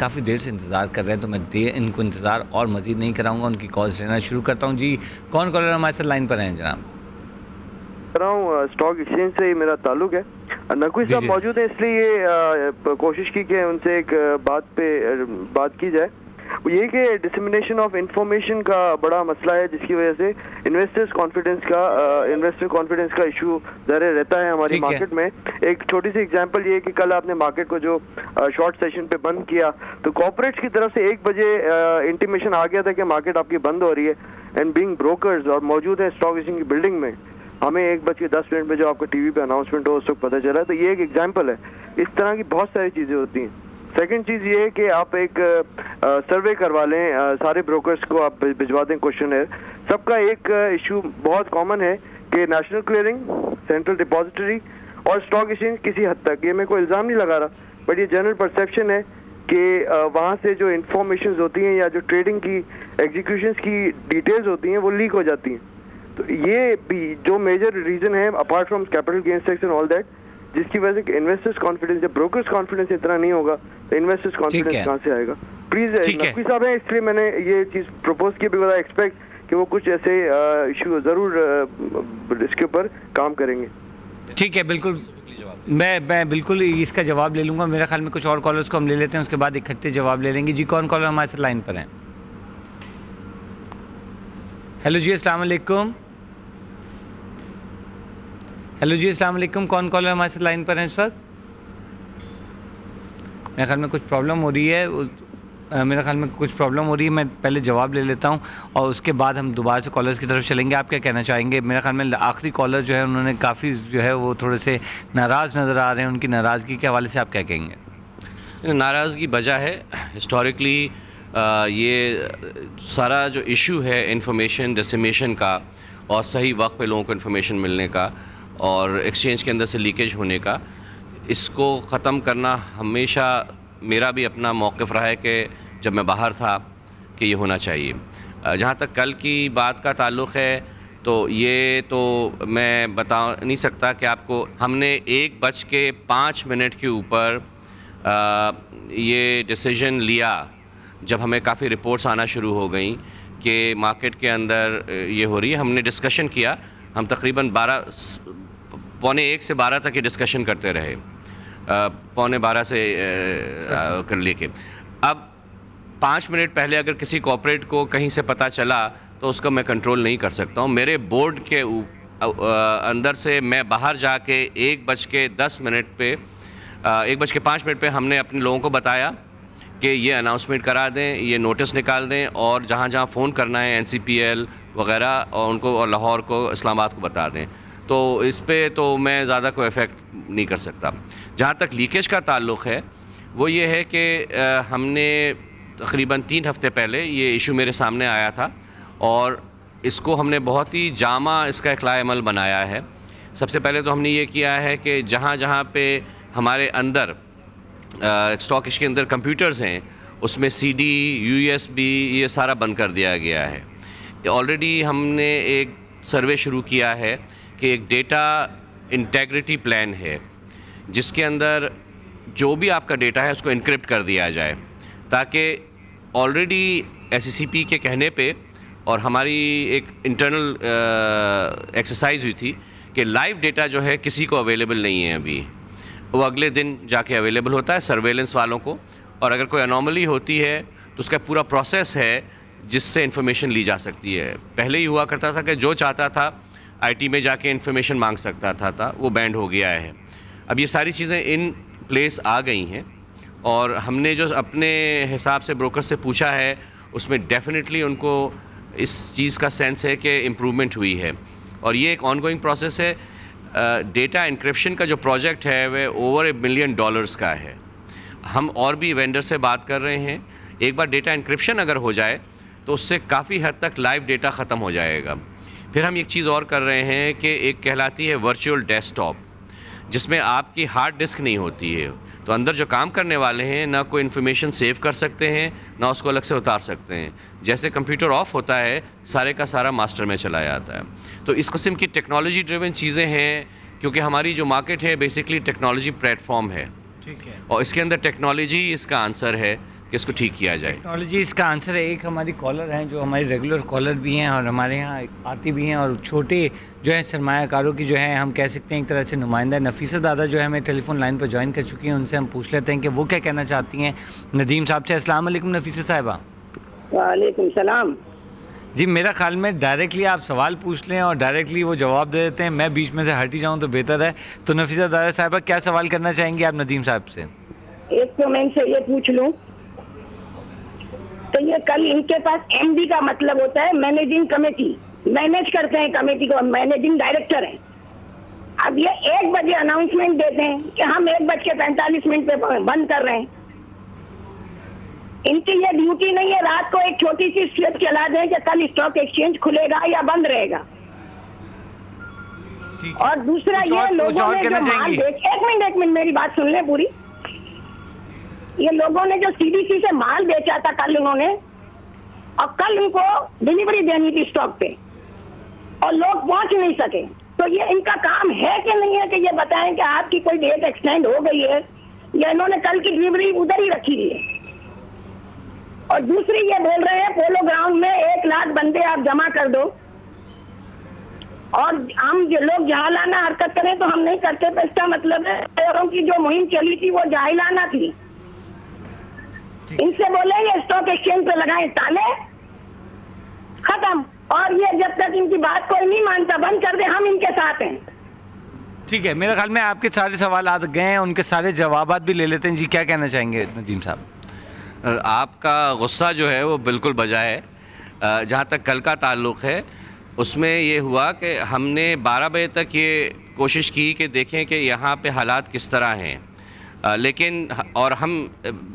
काफ़ी देर से इंतज़ार कर रहे हैं, तो मैं इनको इंतज़ार और मज़ीद नहीं कराऊंगा, उनकी कॉल्स लेना शुरू करता हूं। जी, कौन कॉलर हमारे साथ लाइन पर हैं जनाब? स्टॉक एक्सचेंज से मेरा ताल्लुक है। नकवी साहब मौजूद है, इसलिए ये कोशिश की कि उनसे एक बात की जाए। ये कि डिसमिनेशन ऑफ इंफॉर्मेशन का बड़ा मसला है, जिसकी वजह से इन्वेस्टर कॉन्फिडेंस का इशू ज़ाहिर रहता है हमारी मार्केट में। एक छोटी सी एग्जांपल ये कि कल आपने मार्केट को जो शॉर्ट सेशन पे बंद किया, तो कॉर्पोरेट्स की तरफ से 1 बजे इंटीमेशन आ गया था कि मार्केट आपकी बंद हो रही है, एंड बीइंग ब्रोकर्स और मौजूद है स्टॉक एक्सचेंज की बिल्डिंग में, हमें 1:10 में जो आपको टीवी पे अनाउंसमेंट हो उस वक्त पता चला। तो ये एक एग्जांपल है। इस तरह की बहुत सारी चीज़ें होती हैं। सेकंड चीज़ ये है कि आप एक सर्वे करवा लें, सारे ब्रोकर्स को आप भिजवा दें क्वेश्चनर। सबका एक इशू बहुत कॉमन है कि नेशनल क्लियरिंग, सेंट्रल डिपॉजिटरी और स्टॉक एक्सचेंज किसी हद तक, ये मैं कोई इल्ज़ाम नहीं लगा रहा, बट ये जनरल परसेप्शन है कि वहाँ से जो इंफॉर्मेशन होती हैं या जो ट्रेडिंग की एग्जीक्यूशन की डिटेल्स होती हैं वो लीक हो जाती हैं। तो ये भी जो मेजर रीज़न है apart from capital gains tax and all that, जिसकी वजह से इन्वेस्टर्स कॉन्फिडेंस, जब ब्रोकर्स कॉन्फिडेंस इतना नहीं होगा तो इन्वेस्टर्स कॉन्फिडेंस कहाँ से आएगा? प्लीज नकवी साहब हैं, इसलिए मैंने ये चीज़ प्रपोज की, बिकॉज आई एक्सपेक्ट कि वो कुछ ऐसे इशू ज़रूर इसके ऊपर काम करेंगे। ठीक है, बिल्कुल मैं बिल्कुल इसका जवाब ले लूँगा। मेरे ख्याल में कुछ और कॉलर्स को हम ले लेते हैं, उसके बाद इकट्ठे जवाब ले लेंगे। जी, कौन कॉलर हमारे साथ लाइन पर हैं? हेलो जी, अस्सलाम वालेकुम। हेलो जी, अस्सलाम वालेकुम। कौन कॉलर हमारे साथ लाइन पर हैं इस वक्त? मेरे ख्याल में कुछ प्रॉब्लम हो रही है, मैं पहले जवाब ले लेता हूं और उसके बाद हम दोबारा से कॉलर्स की तरफ चलेंगे। आप क्या कहना चाहेंगे? मेरे ख्याल में आखिरी कॉलर जो है उन्होंने काफ़ी जो है वो थोड़े से नाराज़ नज़र आ रहे हैं। उनकी नाराज़गी के हवाले से आप क्या कहेंगे? नाराज़गी बजा है। हिस्टोरिकली ये सारा जो इशू है इंफॉर्मेशन डिसमिनेशन का और सही वक्त पे लोगों को इन्फॉर्मेशन मिलने का और एक्सचेंज के अंदर से लीकेज होने का, इसको ख़त्म करना हमेशा मेरा भी अपना मौक़िफ़ रहा है कि जब मैं बाहर था कि ये होना चाहिए। जहाँ तक कल की बात का ताल्लुक़ है तो ये तो मैं बता नहीं सकता कि आपको, हमने 1:05 के ऊपर ये डिसीजन लिया जब हमें काफ़ी रिपोर्ट्स आना शुरू हो गई कि मार्केट के अंदर ये हो रही है। हमने डिस्कशन किया, हम तकरीबन 1:45 से 12 तक ये डिस्कशन करते रहे, 11:45 से कर लेके। अब 5 मिनट पहले अगर किसी कॉर्पोरेट को कहीं से पता चला तो उसको मैं कंट्रोल नहीं कर सकता हूँ। मेरे बोर्ड के अंदर से मैं बाहर जाके 1:10 पे 1:05 पे हमने अपने लोगों को बताया कि ये अनाउंसमेंट करा दें, ये नोटिस निकाल दें और जहाँ जहाँ फ़ोन करना है NCPL वगैरह और उनको और लाहौर को, इस्लामाबाद को बता दें। तो इस पे तो मैं ज़्यादा कोई इफ़ेक्ट नहीं कर सकता। जहाँ तक लीकेज का ताल्लुक़ है वो ये है कि हमने तकरीबन 3 हफ़्ते पहले ये इशू मेरे सामने आया था और इसको हमने बहुत ही जामा इसका इखलाए अमल बनाया है। सबसे पहले तो हमने ये किया है कि जहाँ जहाँ पे हमारे अंदर स्टॉक एक्सचेंज के अंदर कंप्यूटर्स हैं उसमें CD, USB ये सारा बंद कर दिया गया है। ऑलरेडी हमने एक सर्वे शुरू किया है कि एक डेटा इंटेग्रिटी प्लान है जिसके अंदर जो भी आपका डेटा है उसको इनक्रिप्ट कर दिया जाए, ताकि ऑलरेडी SECP के कहने पे और हमारी एक इंटरनल एक्सरसाइज हुई थी कि लाइव डेटा जो है किसी को अवेलेबल नहीं है अभी, वो अगले दिन जाके अवेलेबल होता है सर्वेलेंस वालों को। और अगर कोई अनोमली होती है तो उसका पूरा प्रोसेस है जिससे इन्फॉर्मेशन ली जा सकती है। पहले ही हुआ करता था कि जो चाहता था IT में जाके इन्फॉर्मेशन मांग सकता था, वो बैंड हो गया है। अब ये सारी चीज़ें इन प्लेस आ गई हैं और हमने जो अपने हिसाब से ब्रोकर से पूछा है उसमें डेफिनेटली उनको इस चीज़ का सेंस है कि इम्प्रूवमेंट हुई है और ये एक ऑनगोइंग प्रोसेस है। डेटा इंक्रिप्शन का जो प्रोजेक्ट है वह ओवर $1 मिलियन का है। हम और भी वेंडर से बात कर रहे हैं। एक बार डेटा इंक्रिप्शन अगर हो जाए तो उससे काफ़ी हद तक लाइव डेटा ख़त्म हो जाएगा। फिर हम एक चीज़ और कर रहे हैं कि एक कहलाती है वर्चुअल डेस्कटॉप, जिसमें आपकी हार्ड डिस्क नहीं होती है, तो अंदर जो काम करने वाले हैं ना कोई इन्फॉर्मेशन सेव कर सकते हैं ना उसको अलग से उतार सकते हैं। जैसे कंप्यूटर ऑफ होता है सारे का सारा मास्टर में चला जाता है। तो इस किस्म की टेक्नोलॉजी ड्रिवन चीज़ें हैं, क्योंकि हमारी जो मार्केट है बेसिकली टेक्नोलॉजी प्लेटफॉर्म है। ठीक है। और इसके अंदर टेक्नोलॉजी इसका आंसर है कि इसको ठीक किया जाए। टेक्नोलॉजी इसका आंसर है। एक हमारी कॉलर हैं जो हमारी रेगुलर कॉलर भी हैं और हमारे यहाँ आती भी हैं, और छोटे जो है सरमायाकारों की जो है हम कह सकते हैं एक तरह से नुमाइंदा नफीसा दादा जो है हमें टेलीफोन लाइन पर ज्वाइन कर चुकी हैं। उनसे हम पूछ लेते हैं कि वो क्या कहना चाहती हैं नदीम साहब से। अस्सलाम वालेकुम नफीसा साहिबा। वालेकुम सलाम। जी, मेरा ख्याल में डायरेक्टली आप सवाल पूछ लें और डायरेक्टली वो जवाब दे देते हैं, मैं बीच में से हट ही जाऊँ तो बेहतर है। तो नफीसा दादा साहिबा, क्या सवाल करना चाहेंगी आप नदीम साहब से? एक तो मैं इनसे ये पूछ लूं, तो ये कल इनके पास एमडी का मतलब होता है मैनेजिंग कमेटी, मैनेज करते हैं कमेटी को, मैनेजिंग डायरेक्टर हैं। अब ये 1 बजे अनाउंसमेंट देते हैं कि हम 1:45 पे बंद कर रहे हैं। इनकी ये ड्यूटी नहीं है रात को एक छोटी सी स्लिप चला दें कि कल स्टॉक एक्सचेंज खुलेगा या बंद रहेगा। और दूसरा ये लोगों ने जो माल एक मिनट मेरी बात सुन लें पूरी। ये लोगों ने जो सीडीसी से माल बेचा था कल उन्होंने, और कल उनको डिलीवरी देनी थी स्टॉक पे और लोग पहुंच नहीं सके, तो ये इनका काम है कि नहीं है कि ये बताएं कि आपकी कोई डेट एक्सटेंड हो गई है या इन्होंने कल की डिलीवरी उधर ही रखी हुई है। और दूसरी ये बोल रहे हैं पोलो ग्राउंड में 1 लाख बंदे आप जमा कर दो, और हम जो लोग जाहिलाना हरकत करें तो हम नहीं करते, तो इसका मतलब है शेयरों की जो मुहिम चली थी वो जाहिलाना थी। इनसे बोले ये स्टॉक एक्सचेंज पे लगाएं ताले, खत्म। और ये जब तक इनकी बात कोई नहीं मानता बंद कर दे, हम इनके साथ हैं। ठीक है, मेरे ख्याल में आपके सारे सवाल आ गए हैं, उनके सारे जवाब भी ले लेते हैं। जी, क्या कहना चाहेंगे नदीम साहब? आपका गुस्सा जो है वो बिल्कुल बजा है। जहाँ तक कल का ताल्लुक़ है, उसमें ये हुआ कि हमने 12 बजे तक ये कोशिश की कि देखें कि यहाँ पे हालात किस तरह हैं, लेकिन और हम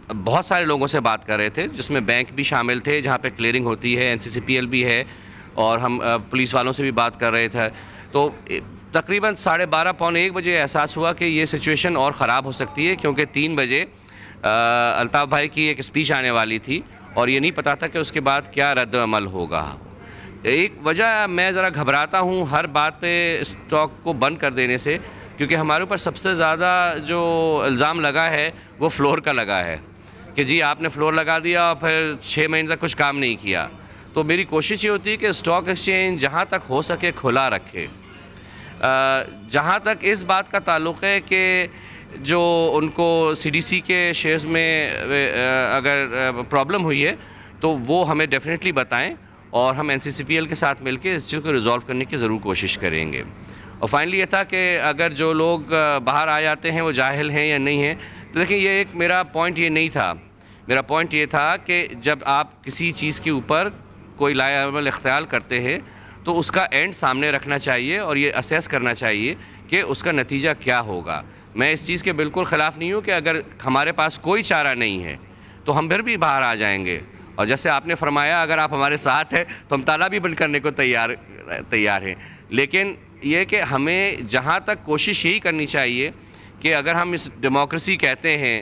बहुत सारे लोगों से बात कर रहे थे, जिसमें बैंक भी शामिल थे जहाँ पे क्लियरिंग होती है, NCCPL भी है, और हम पुलिस वालों से भी बात कर रहे थे। तो तकरीबन 12:30 पौने 1 बजे एहसास हुआ कि ये सिचुएशन और ख़राब हो सकती है, क्योंकि 3 बजे अल्ताफ़ भाई की एक स्पीच आने वाली थी और ये नहीं पता था कि उसके बाद क्या रद्द अमल होगा। एक वजह मैं ज़रा घबराता हूँ हर बात पे स्टॉक को बंद कर देने से, क्योंकि हमारे ऊपर सबसे ज़्यादा जो इल्ज़ाम लगा है वो फ्लोर का लगा है कि जी आपने फ्लोर लगा दिया और फिर 6 महीने तक कुछ काम नहीं किया। तो मेरी कोशिश ये होती है कि स्टॉक एक्सचेंज जहाँ तक हो सके खुला रखे। जहाँ तक इस बात का ताल्लुक़ है कि जो उनको CDC के शेयर्स में अगर प्रॉब्लम हुई है तो वो हमें डेफिनेटली बताएं और हम NCCPL के साथ मिलकर इस चीज़ को रिज़ॉल्व करने की ज़रूर कोशिश करेंगे। और फाइनली ये था कि अगर जो लोग बाहर आ जाते हैं वो जाहिल हैं या नहीं हैं, तो देखिए ये एक मेरा पॉइंट ये नहीं था। मेरा पॉइंट ये था कि जब आप किसी चीज़ के ऊपर कोई लाएअमल इख्तियार करते हैं तो उसका एंड सामने रखना चाहिए और ये असेस करना चाहिए कि उसका नतीजा क्या होगा। मैं इस चीज़ के बिल्कुल ख़िलाफ़ नहीं हूँ कि अगर हमारे पास कोई चारा नहीं है तो हम फिर भी बाहर आ जाएंगे, और जैसे आपने फरमाया अगर आप हमारे साथ हैं तो हम ताला भी बंद करने को तैयार हैं। लेकिन ये कि हमें जहाँ तक कोशिश यही करनी चाहिए कि अगर हम इस डेमोक्रेसी कहते हैं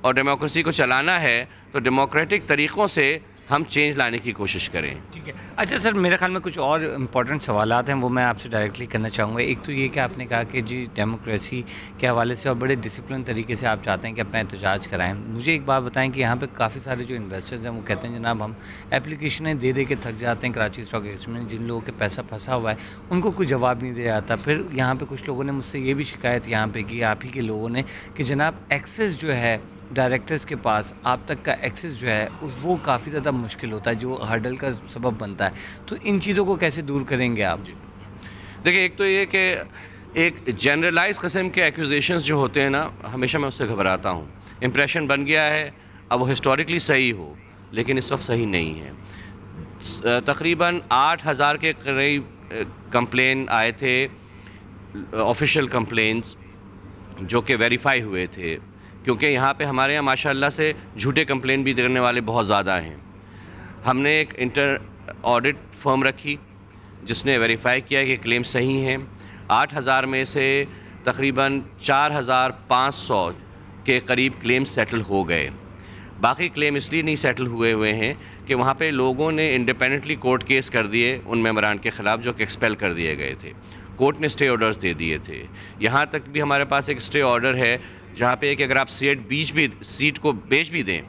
और डेमोक्रेसी को चलाना है तो डेमोक्रेटिक तरीक़ों से हम चेंज लाने की कोशिश करें। ठीक है। अच्छा सर, मेरे ख्याल में कुछ और इम्पोर्टेंट सवालात हैं, वो मैं आपसे डायरेक्टली करना चाहूँगा। एक तो ये कि आपने कहा कि जी डेमोक्रेसी के हवाले से और बड़े डिसिप्लिन तरीके से आप चाहते हैं कि अपना एहतजाज कराएं। मुझे एक बात बताएं कि यहाँ पे काफ़ी सारे जो इन्वेस्टर्स हैं वो कहते हैं जनाब हम एप्लीकेशनें दे दे के थक जाते हैं कराची स्टॉक एक्सचेंज में, जिन लोगों के पैसा फंसा हुआ है उनको कोई जवाब नहीं दिया जाता। फिर यहाँ पर कुछ लोगों ने मुझसे ये भी शिकायत यहाँ पर की, आप ही के लोगों ने, कि जनाब एक्सेस जो है डायरेक्टर्स के पास आप तक का एक्सेस जो है वो काफ़ी ज़्यादा मुश्किल होता है, जो हर्डल का सबब बनता है। तो इन चीज़ों को कैसे दूर करेंगे आप? देखिए, एक तो ये कि एक जनरलाइज किस्म के एक्यूजेशंस जो होते हैं ना, हमेशा मैं उससे घबराता हूँ। इम्प्रेशन बन गया है, अब वो हिस्टोरिकली सही हो लेकिन इस वक्त सही नहीं है। तकरीबन 8,000 के करीब कंप्लेन आए थे, ऑफिशियल कंप्लेंट्स जो कि वेरीफाई हुए थे, क्योंकि यहाँ पे हमारे यहाँ माशाल्लाह से झूठे कंप्लेन भी देने वाले बहुत ज़्यादा हैं। हमने एक इंटर ऑडिट फर्म रखी जिसने वेरीफाई किया कि क्लेम सही हैं। 8,000 में से तकरीबन 4,500 के करीब क्लेम सेटल हो गए। बाकी क्लेम इसलिए नहीं सेटल हुए हैं कि वहाँ पे लोगों ने इंडिपेंडेंटली कोर्ट केस कर दिए उन मेंबरान के ख़िलाफ़ जो कि एक्सपेल कर दिए गए थे। कोर्ट ने स्टे ऑर्डर्स दे दिए थे। यहाँ तक भी हमारे पास एक स्टे ऑर्डर है जहाँ पे कि अगर आप सीट को बेच भी दें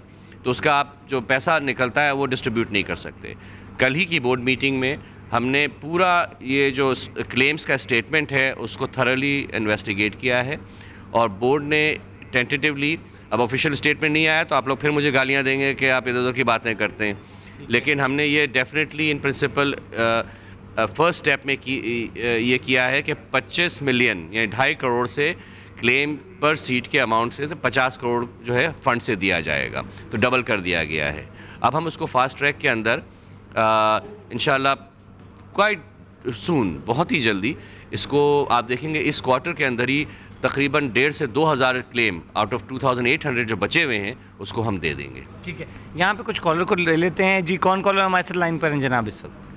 तो उसका आप जो पैसा निकलता है वो डिस्ट्रीब्यूट नहीं कर सकते। कल ही की बोर्ड मीटिंग में हमने पूरा ये जो क्लेम्स का स्टेटमेंट है उसको थरली इन्वेस्टिगेट किया है और बोर्ड ने टेंटेटिवली, अब ऑफिशियल स्टेटमेंट नहीं आया तो आप लोग फिर मुझे गालियाँ देंगे कि आप इधर उधर की बातें करते हैं, लेकिन हमने ये definitely in principle first step में ये किया है कि 25 मिलियन यानी 2.5 करोड़ से क्लेम पर सीट के अमाउंट से 50 करोड़ जो है फंड से दिया जाएगा, तो डबल कर दिया गया है। अब हम उसको फास्ट ट्रैक के अंदर इंशाल्लाह क्वाइट सून, बहुत ही जल्दी इसको आप देखेंगे इस क्वार्टर के अंदर ही तकरीबन 1,500 से 2,000 क्लेम आउट ऑफ 2,800 जो बचे हुए हैं उसको हम दे देंगे। ठीक है, यहाँ पे कुछ कॉलर को ले लेते हैं जी। कौन कॉलर हमारे साथ लाइन पर हैं जनाब इस वक्त?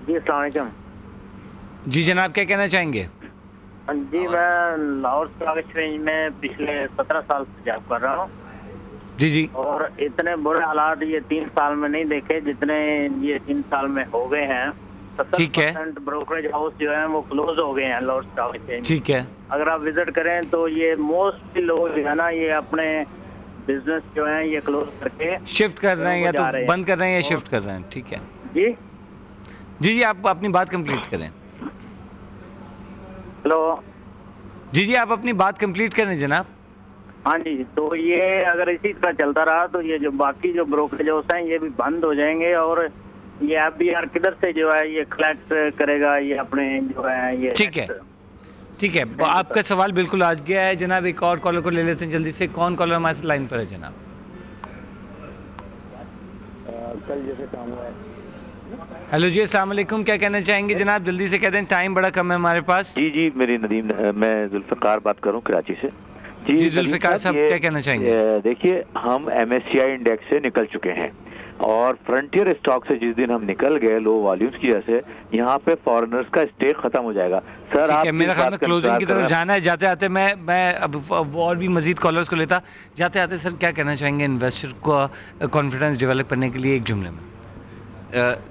जी अस्सलाम वालेकुम। जी जनाब, क्या कहना चाहेंगे? जी मैं लाहौर स्टॉक एक्सचेंज में पिछले 17 साल से जॉब कर रहा हूँ। जी जी। और इतने बुरे हालात ये 3 साल में नहीं देखे जितने ये 3 साल में हो गए हैं। 70% ब्रोकरेज हाउस जो है वो क्लोज हो गए हैं लाहौर स्टॉक एक्सचेंज। ठीक है, अगर आप विजिट करें तो ये मोस्टली लोग जो है ना ये अपने बिजनेस जो है ये क्लोज करके शिफ्ट कर रहे हैं या तो बंद कर रहे हैं या शिफ्ट कर रहे हैं। ठीक है जी जी आप अपनी बात कंप्लीट करें। हेलो जी आप अपनी बात कंप्लीट करें जनाब। हाँ जी, तो ये अगर इसी तरह चलता रहा तो ये जो बाकी जो ब्रोकरेज हाउस हैं ये भी बंद हो जाएंगे और ये FBR किधर से जो है ये कलेक्ट करेगा ये अपने जो है ये। ठीक है ठीक है, आपका सवाल बिल्कुल आज गया है जनाब। एक और कॉलर को ले लेते हैं जल्दी से। कौन कॉलर हमारे साथ लाइन पर है जनाब? कल जैसे काम हुआ है। हेलो जी, अस्सलाम वालेकुम। क्या कहना चाहेंगे जनाब? जल्दी से कह दें, टाइम बड़ा कम है हमारे पास। जी मेरी नदीम, मैं जुल्फ़िकार बात कर रहा हूँ कराची से। जी जुल्फ़िकार साहब, क्या कहना चाहेंगे? देखिए, हम MSCI इंडेक्स से निकल चुके हैं और फ्रंटियर स्टॉक से जिस दिन हम निकल गए लो वॉल्यूम्स की वजह से यहाँ पे फॉरेनर्स का स्टे खत्म हो जाएगा। सर आप मेरा ख्याल में क्लोजिंग की तरफ जाना है। जाते आते मैं अब और भी मजीद कॉलर्स को लेता। जाते आते सर क्या कहना चाहेंगे इन्वेस्टर को कॉन्फिडेंस डेवलप करने के लिए एक जुमले में?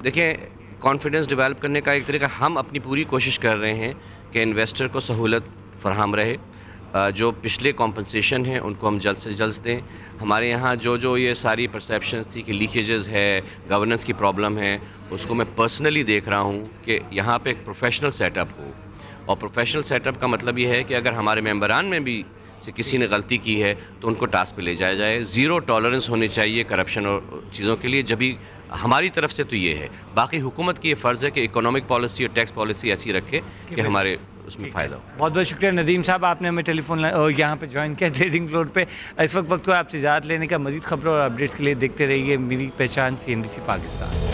देखिए, कॉन्फिडेंस डेवलप करने का एक तरीका, हम अपनी पूरी कोशिश कर रहे हैं कि इन्वेस्टर को सहूलत फराहम रहे। जो पिछले कॉम्पनसेशन हैं उनको हम जल्द से जल्द दें। हमारे यहाँ जो ये सारी परसेप्शंस थी कि लीकेजेस है, गवर्नेंस की प्रॉब्लम है, उसको मैं पर्सनली देख रहा हूँ कि यहाँ पे एक प्रोफेशनल सेटअप हो। और प्रोफेशनल सेटअप का मतलब ये है कि अगर हमारे मेंबरान में भी से किसी ने गलती की है तो उनको टास्क पे ले जाया जाए। ज़ीरो टॉलरेंस होनी चाहिए करप्शन और चीज़ों के लिए। जब भी हमारी तरफ से तो ये है, बाकी हुकूमत की ये फ़र्ज़ है कि इकोनॉमिक पॉलिसी और टैक्स पॉलिसी ऐसी रखे कि हमारे उसमें फ़ायदा हो। बहुत बहुत शुक्रिया नदीम साहब, आपने हमें टेलीफोन यहाँ पे ज्वाइन किया ट्रेडिंग फ्लोर पे। इस वक्त को आपसे इजाज़त लेने का। मज़ीद खबरों और अपडेट्स के लिए देखते रहिए मेरी पहचान CNBC पाकिस्तान।